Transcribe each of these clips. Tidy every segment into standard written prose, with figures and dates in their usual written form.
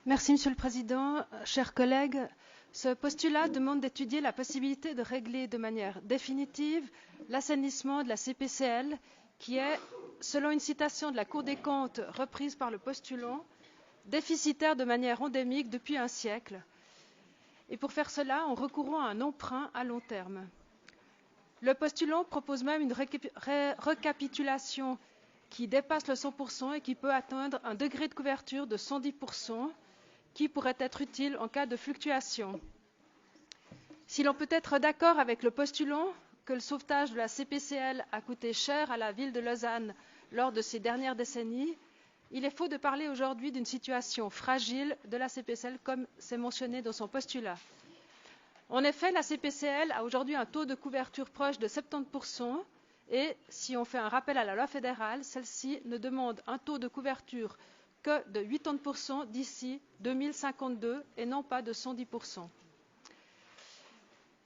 Merci, Monsieur le Président. Chers collègues, ce postulat demande d'étudier la possibilité de régler de manière définitive l'assainissement de la CPCL, qui est, selon une citation de la Cour des comptes reprise par le postulant, déficitaire de manière endémique depuis un siècle. Et pour faire cela, en recourant à un emprunt à long terme. Le postulant propose même une récapitulation qui dépasse le 100% et qui peut atteindre un degré de couverture de 110%, qui pourrait être utile en cas de fluctuation. Si l'on peut être d'accord avec le postulant que le sauvetage de la CPCL a coûté cher à la ville de Lausanne lors de ces dernières décennies, il est faux de parler aujourd'hui d'une situation fragile de la CPCL comme c'est mentionné dans son postulat. En effet, la CPCL a aujourd'hui un taux de couverture proche de 70% et si on fait un rappel à la loi fédérale, celle-ci ne demande un taux de couverture que de 80% d'ici 2052 et non pas de 110%.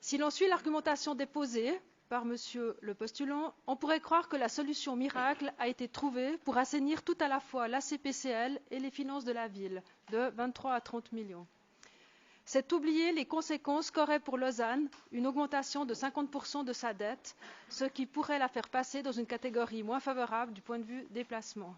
Si l'on suit l'argumentation déposée par Monsieur le postulant, on pourrait croire que la solution miracle a été trouvée pour assainir tout à la fois la CPCL et les finances de la ville, de 23 à 30 millions. C'est oublier les conséquences qu'aurait pour Lausanne une augmentation de 50% de sa dette, ce qui pourrait la faire passer dans une catégorie moins favorable du point de vue des placements.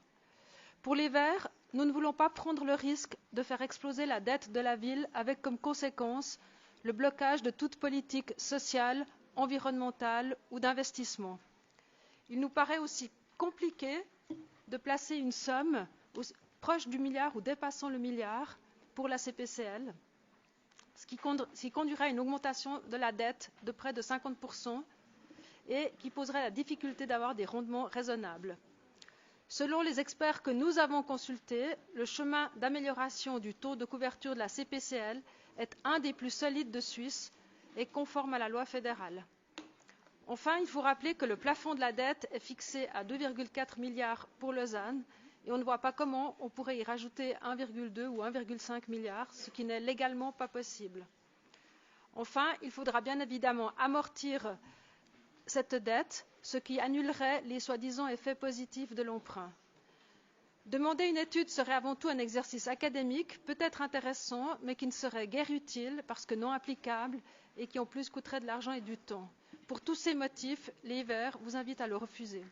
Pour les Verts, nous ne voulons pas prendre le risque de faire exploser la dette de la ville avec comme conséquence le blocage de toute politique sociale, environnementale ou d'investissement. Il nous paraît aussi compliqué de placer une somme proche du milliard ou dépassant le milliard pour la CPCL, ce qui conduirait à une augmentation de la dette de près de 50% et qui poserait la difficulté d'avoir des rendements raisonnables. Selon les experts que nous avons consultés, le chemin d'amélioration du taux de couverture de la CPCL est un des plus solides de Suisse et conforme à la loi fédérale. Enfin, il faut rappeler que le plafond de la dette est fixé à 2,4 milliards pour Lausanne et on ne voit pas comment on pourrait y rajouter 1,2 ou 1,5 milliard, ce qui n'est légalement pas possible. Enfin, il faudra bien évidemment amortir cette dette, ce qui annulerait les soi-disant effets positifs de l'emprunt. Demander une étude serait avant tout un exercice académique, peut-être intéressant, mais qui ne serait guère utile parce que non applicable et qui en plus coûterait de l'argent et du temps. Pour tous ces motifs, les Verts vous invitent à le refuser.